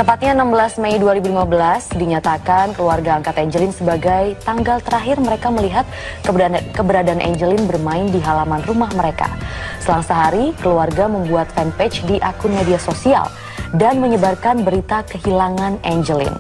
Tepatnya 16 Mei 2015 dinyatakan keluarga angkat Angelin sebagai tanggal terakhir mereka melihat keberadaan Angelin bermain di halaman rumah mereka. Selang sehari, keluarga membuat fanpage di akun media sosial dan menyebarkan berita kehilangan Angelin.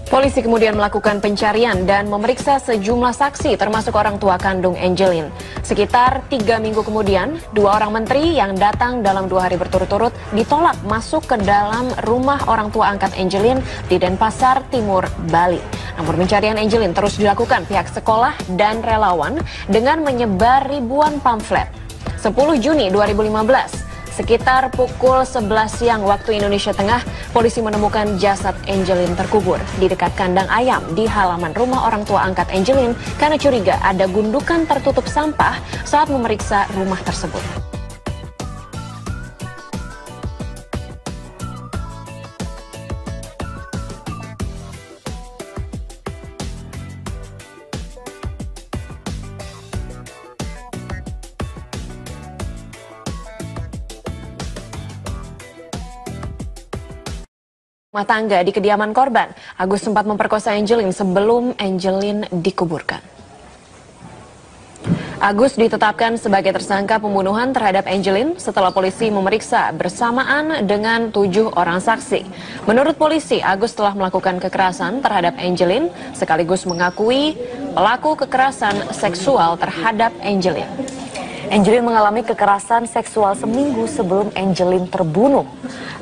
Polisi kemudian melakukan pencarian dan memeriksa sejumlah saksi termasuk orang tua kandung Angelin. Sekitar 3 minggu kemudian, 2 orang menteri yang datang dalam 2 hari berturut-turut ditolak masuk ke dalam rumah orang tua angkat Angelin di Denpasar Timur, Bali. Namun pencarian Angelin terus dilakukan pihak sekolah dan relawan dengan menyebar ribuan pamflet. 10 Juni 2015, sekitar pukul 11 siang waktu Indonesia Tengah, polisi menemukan jasad Angelin terkubur di dekat kandang ayam di halaman rumah orang tua angkat Angelin karena curiga ada gundukan tertutup sampah saat memeriksa rumah tersebut. Rumah tangga di kediaman korban, Agus sempat memperkosa Angelin sebelum Angelin dikuburkan. Agus ditetapkan sebagai tersangka pembunuhan terhadap Angelin setelah polisi memeriksa bersamaan dengan 7 orang saksi. Menurut polisi, Agus telah melakukan kekerasan terhadap Angelin sekaligus mengakui pelaku kekerasan seksual terhadap Angelin. Angelin mengalami kekerasan seksual seminggu sebelum Angelin terbunuh.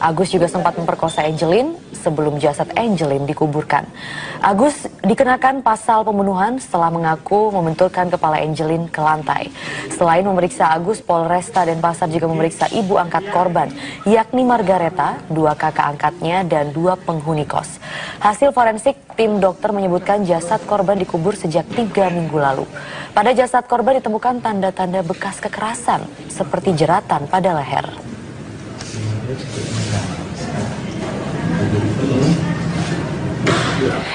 Agus juga sempat memperkosa Angelin sebelum jasad Angelin dikuburkan. Agus dikenakan pasal pembunuhan setelah mengaku membenturkan kepala Angelin ke lantai. Selain memeriksa Agus, Polresta Denpasar juga memeriksa ibu angkat korban, yakni Margareta, 2 kakak angkatnya, dan 2 penghuni kos. Hasil forensik tim dokter menyebutkan jasad korban dikubur sejak 3 minggu lalu. Pada jasad korban ditemukan tanda-tanda bekas kekerasan seperti jeratan pada leher.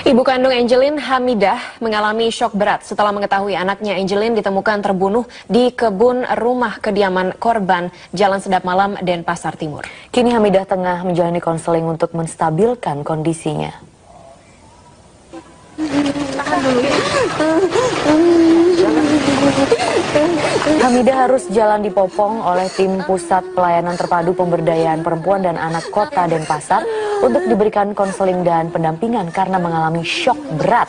Ibu kandung Angelin, Hamidah, mengalami syok berat setelah mengetahui anaknya Angelin ditemukan terbunuh di kebun rumah kediaman korban Jalan Sedap Malam, Denpasar Timur. Kini Hamidah tengah menjalani konseling untuk menstabilkan kondisinya. Hamidah harus jalan dipopong oleh tim Pusat Pelayanan Terpadu Pemberdayaan Perempuan dan Anak Kota Denpasar untuk diberikan konseling dan pendampingan karena mengalami syok berat.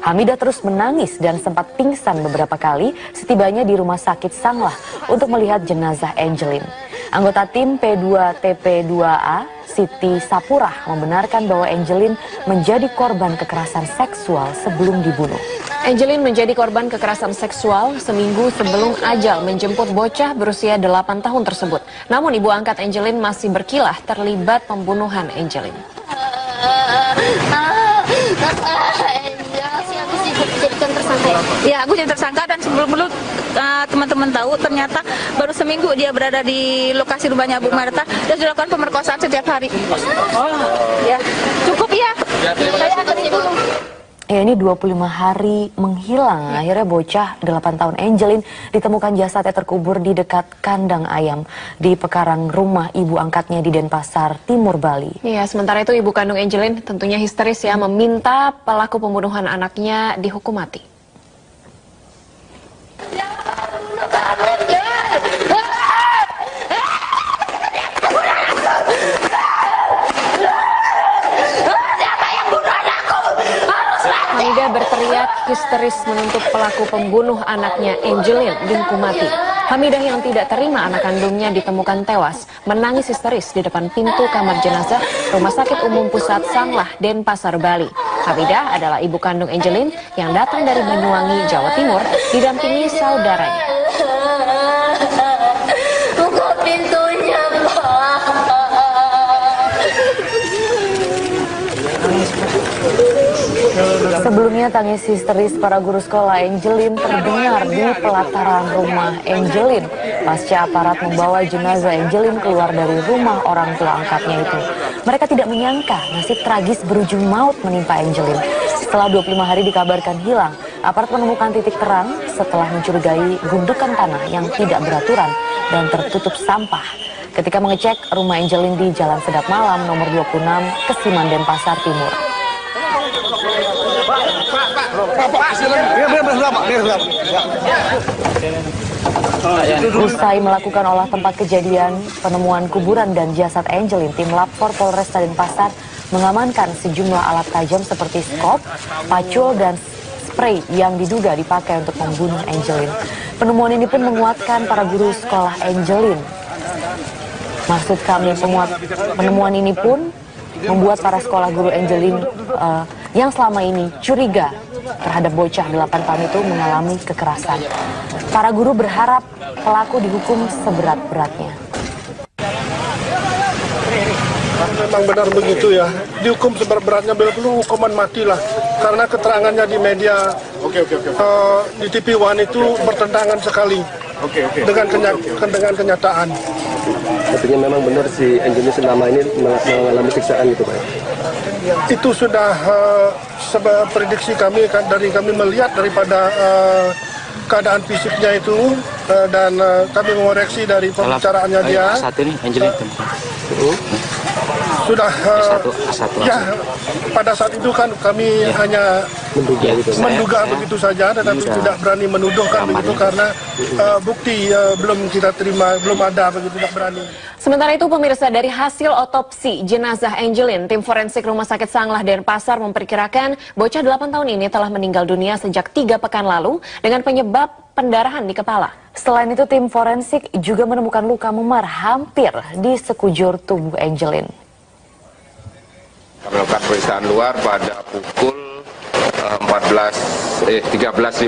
Hamidah terus menangis dan sempat pingsan beberapa kali setibanya di Rumah Sakit Sanglah untuk melihat jenazah Angelin. Anggota tim P2TP2A, Siti Sapurah, membenarkan bahwa Angelin menjadi korban kekerasan seksual sebelum dibunuh. Angelin menjadi korban kekerasan seksual seminggu sebelum ajal menjemput bocah berusia 8 tahun tersebut. Namun ibu angkat Angelin masih berkilah terlibat pembunuhan Angelin. Ya, aku jadi tersangka dan sebelum teman-teman tahu ternyata baru seminggu dia berada di lokasi rumahnya Bu Marta dan sudah dilakukan pemerkosaan setiap hari. Ya, cukup ya. Saya akan dibunuh. Ya, ini 25 hari menghilang. Akhirnya bocah 8 tahun Angelin ditemukan jasadnya terkubur di dekat kandang ayam di pekarangan rumah ibu angkatnya di Denpasar Timur, Bali. Iya, sementara itu ibu kandung Angelin tentunya histeris ya, meminta pelaku pembunuhan anaknya dihukum mati. Hamidah berteriak histeris menuntut pelaku pembunuh anaknya Angelin dihukum mati. Hamidah yang tidak terima anak kandungnya ditemukan tewas menangis histeris di depan pintu kamar jenazah Rumah Sakit Umum Pusat Sanglah, Denpasar, Bali. Hamidah adalah ibu kandung Angelin yang datang dari Banyuwangi, Jawa Timur, didampingi saudaranya. Buka pintunya, Pak. Sebelumnya tangis histeris para guru sekolah Angelin terdengar di pelataran rumah Angelin pasca aparat membawa jenazah Angelin keluar dari rumah orang tua angkatnya itu. Mereka tidak menyangka nasib tragis berujung maut menimpa Angelin. Setelah 25 hari dikabarkan hilang, aparat menemukan titik terang setelah mencurigai gundukan tanah yang tidak beraturan dan tertutup sampah. ketika mengecek rumah Angelin di Jalan Sedap Malam nomor 26 Kesiman, Denpasar Timur. Usai melakukan olah tempat kejadian penemuan kuburan dan jasad Angelin, tim Lab 4 Polresta Denpasar mengamankan sejumlah alat tajam seperti skop, pacul, dan spray yang diduga dipakai untuk membunuh Angelin. Penemuan ini pun menguatkan para guru sekolah Angelin. Maksud kami, penemuan ini pun membuat para sekolah guru Angelin yang selama ini curiga terhadap bocah 8 tahun itu mengalami kekerasan. Para guru berharap pelaku dihukum seberat-beratnya. Memang benar begitu ya, dihukum seberat-beratnya, bila perlu hukuman mati lah. Karena keterangannya di media, di TV One itu bertentangan sekali dengan kenyataan. Artinya memang benar si Angelin selama ini mengalami siksaan gitu Pak? Itu sudah prediksi kami, dari kami melihat daripada keadaan fisiknya itu, dan kami mengoreksi dari pembicaraannya dia. Saat ini Angelin sudah ya, pada saat itu kan kami hanya menduga begitu saja, tetapi tidak berani menuduhkan begitu karena bukti belum kita terima, belum ada begitu, tidak berani. Sementara itu pemirsa, dari hasil otopsi jenazah Angelin, tim forensik Rumah Sakit Sanglah Denpasar memperkirakan bocah 8 tahun ini telah meninggal dunia sejak 3 pekan lalu dengan penyebab pendarahan di kepala. Selain itu, tim forensik juga menemukan luka memar hampir di sekujur tubuh Angelin. Melakukan pemeriksaan luar pada pukul 13.55,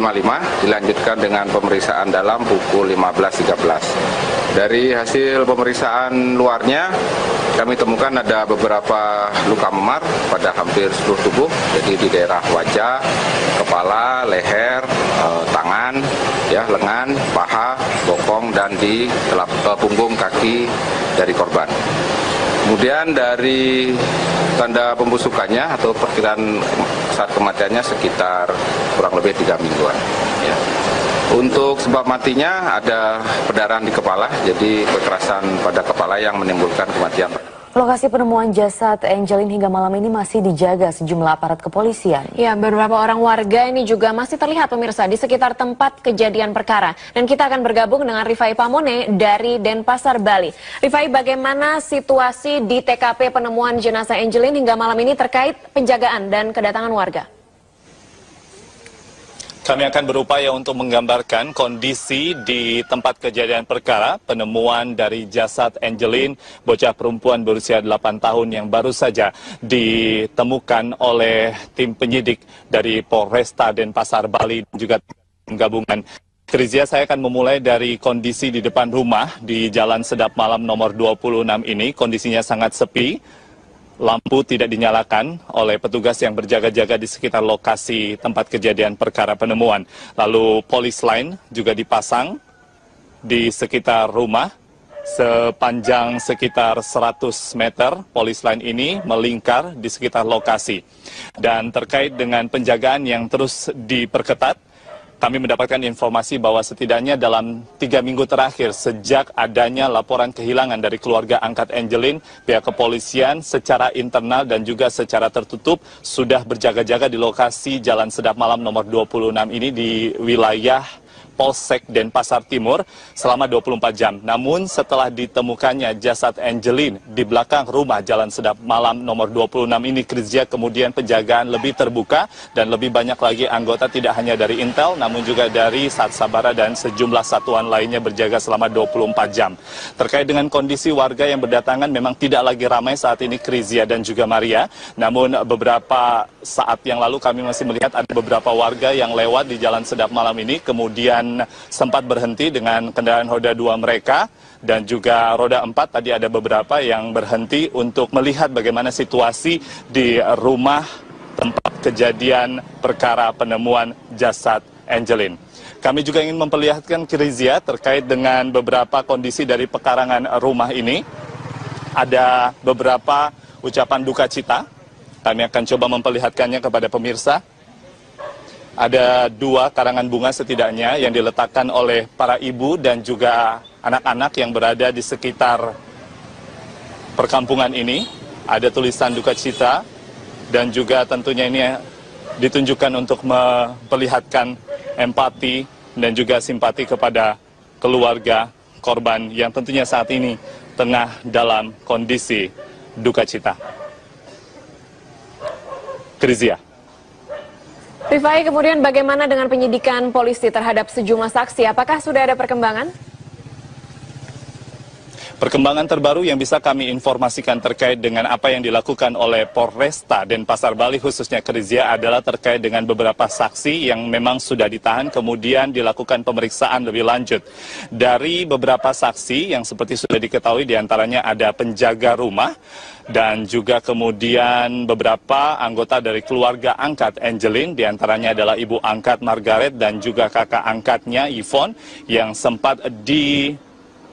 dilanjutkan dengan pemeriksaan dalam pukul 15.13. Dari hasil pemeriksaan luarnya, kami temukan ada beberapa luka memar pada hampir seluruh tubuh, jadi di daerah wajah, kepala, leher, tangan, ya, lengan, paha, bokong, dan di punggung kaki dari korban. Kemudian dari tanda pembusukannya atau perkiraan saat kematiannya sekitar kurang lebih 3 mingguan. Ya. Untuk sebab matinya ada pendarahan di kepala, jadi kekerasan pada kepala yang menimbulkan kematian. Lokasi penemuan jasad Angelin hingga malam ini masih dijaga sejumlah aparat kepolisian. Ya, beberapa orang warga ini juga masih terlihat pemirsa di sekitar tempat kejadian perkara. Dan kita akan bergabung dengan Rifai Pamone dari Denpasar, Bali. Rifai, bagaimana situasi di TKP penemuan jenazah Angelin hingga malam ini terkait penjagaan dan kedatangan warga? Kami akan berupaya untuk menggambarkan kondisi di tempat kejadian perkara penemuan dari jasad Angelin, bocah perempuan berusia 8 tahun yang baru saja ditemukan oleh tim penyidik dari Polresta Denpasar, Bali, dan juga tim gabungan. Krizia, saya akan memulai dari kondisi di depan rumah di Jalan Sedap Malam nomor 26 ini. Kondisinya sangat sepi. Lampu tidak dinyalakan oleh petugas yang berjaga-jaga di sekitar lokasi tempat kejadian perkara penemuan. Lalu polis lain juga dipasang di sekitar rumah. Sepanjang sekitar 100 meter, polis lain ini melingkar di sekitar lokasi. Dan terkait dengan penjagaan yang terus diperketat, kami mendapatkan informasi bahwa setidaknya dalam 3 minggu terakhir sejak adanya laporan kehilangan dari keluarga angkat Angelin, pihak kepolisian secara internal dan juga secara tertutup sudah berjaga-jaga di lokasi Jalan Sedap Malam nomor 26 ini di wilayah Polsek Denpasar Timur selama 24 jam. Namun setelah ditemukannya jasad Angelin di belakang rumah Jalan Sedap Malam nomor 26 ini, Krizia, kemudian penjagaan lebih terbuka dan lebih banyak lagi anggota tidak hanya dari Intel namun juga dari Sat Sabara dan sejumlah satuan lainnya berjaga selama 24 jam. Terkait dengan kondisi warga yang berdatangan memang tidak lagi ramai saat ini, Krizia dan juga Maria. Namun beberapa saat yang lalu kami masih melihat ada beberapa warga yang lewat di Jalan Sedap Malam ini, kemudian sempat berhenti dengan kendaraan roda 2 mereka dan juga roda 4. Tadi ada beberapa yang berhenti untuk melihat bagaimana situasi di rumah tempat kejadian perkara penemuan jasad Angelin. Kami juga ingin memperlihatkan Krizia terkait dengan beberapa kondisi dari pekarangan rumah ini. Ada beberapa ucapan duka cita. Kami akan coba memperlihatkannya kepada pemirsa. Ada 2 karangan bunga setidaknya yang diletakkan oleh para ibu dan juga anak-anak yang berada di sekitar perkampungan ini. Ada tulisan duka cita dan juga tentunya ini ditunjukkan untuk memperlihatkan empati dan juga simpati kepada keluarga korban yang tentunya saat ini tengah dalam kondisi duka cita. Krizia. Rifai, kemudian bagaimana dengan penyidikan polisi terhadap sejumlah saksi? Apakah sudah ada perkembangan? Perkembangan terbaru yang bisa kami informasikan terkait dengan apa yang dilakukan oleh Polresta Denpasar Bali khususnya Krizia adalah terkait dengan beberapa saksi yang memang sudah ditahan kemudian dilakukan pemeriksaan lebih lanjut. Dari beberapa saksi yang seperti sudah diketahui diantaranya ada penjaga rumah dan juga kemudian beberapa anggota dari keluarga angkat Angeline, diantaranya adalah ibu angkat Margaret dan juga kakak angkatnya Yvonne yang sempat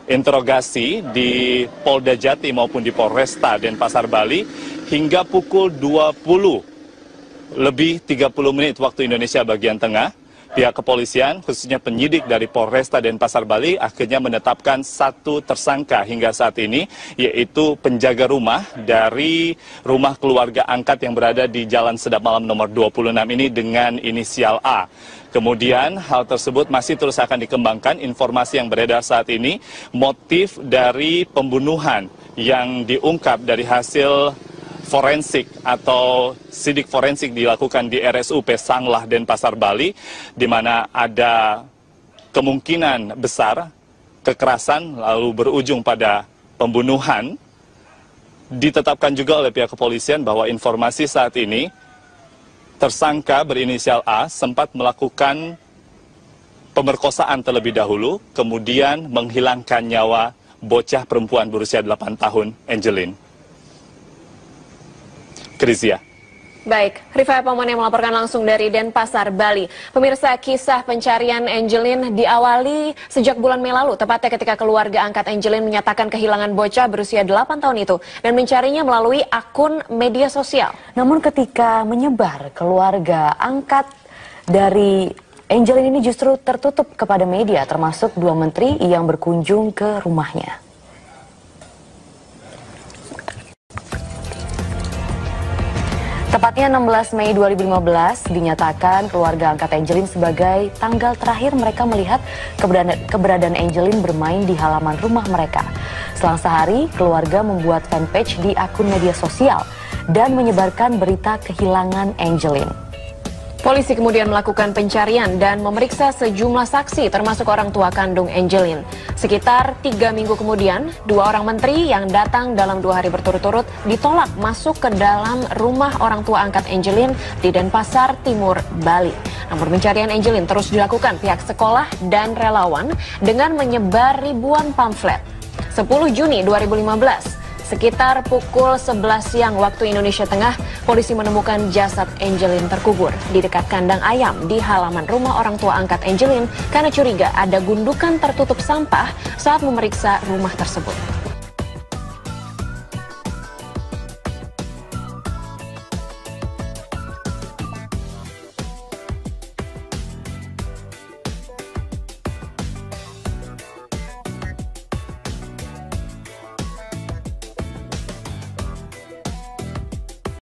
interogasi di Polda Jati maupun di Polresta Denpasar Bali hingga pukul 20 lebih 30 menit waktu Indonesia bagian tengah. Pihak kepolisian khususnya penyidik dari Polresta Denpasar Bali akhirnya menetapkan satu tersangka hingga saat ini, yaitu penjaga rumah dari rumah keluarga angkat yang berada di Jalan Sedap Malam nomor 26 ini dengan inisial A. Kemudian hal tersebut masih terus akan dikembangkan. Informasi yang beredar saat ini, motif dari pembunuhan yang diungkap dari hasil forensik atau sidik forensik dilakukan di RSUP Sanglah Denpasar Bali, di mana ada kemungkinan besar kekerasan lalu berujung pada pembunuhan. Ditetapkan juga oleh pihak kepolisian bahwa informasi saat ini tersangka berinisial A sempat melakukan pemerkosaan terlebih dahulu, kemudian menghilangkan nyawa bocah perempuan berusia 8 tahun, Angeline. Krizia. Baik, Rifai Pomon yang melaporkan langsung dari Denpasar, Bali. Pemirsa, kisah pencarian Angeline diawali sejak bulan Mei lalu, tepatnya ketika keluarga angkat Angeline menyatakan kehilangan bocah berusia 8 tahun itu dan mencarinya melalui akun media sosial. Namun ketika menyebar, keluarga angkat dari Angeline ini justru tertutup kepada media, termasuk 2 menteri yang berkunjung ke rumahnya. Tepatnya 16 Mei 2015 dinyatakan keluarga angkat Angeline sebagai tanggal terakhir mereka melihat keberadaan Angeline bermain di halaman rumah mereka. Selang sehari, keluarga membuat fanpage di akun media sosial dan menyebarkan berita kehilangan Angeline. Polisi kemudian melakukan pencarian dan memeriksa sejumlah saksi termasuk orang tua kandung Angeline. Sekitar 3 minggu kemudian, 2 orang menteri yang datang dalam 2 hari berturut-turut ditolak masuk ke dalam rumah orang tua angkat Angeline di Denpasar Timur, Bali. Namun pencarian Angeline terus dilakukan pihak sekolah dan relawan dengan menyebar ribuan pamflet. 10 Juni 2015, sekitar pukul 11 siang waktu Indonesia Tengah, polisi menemukan jasad Angeline terkubur di dekat kandang ayam di halaman rumah orang tua angkat Angeline karena curiga ada gundukan tertutup sampah saat memeriksa rumah tersebut.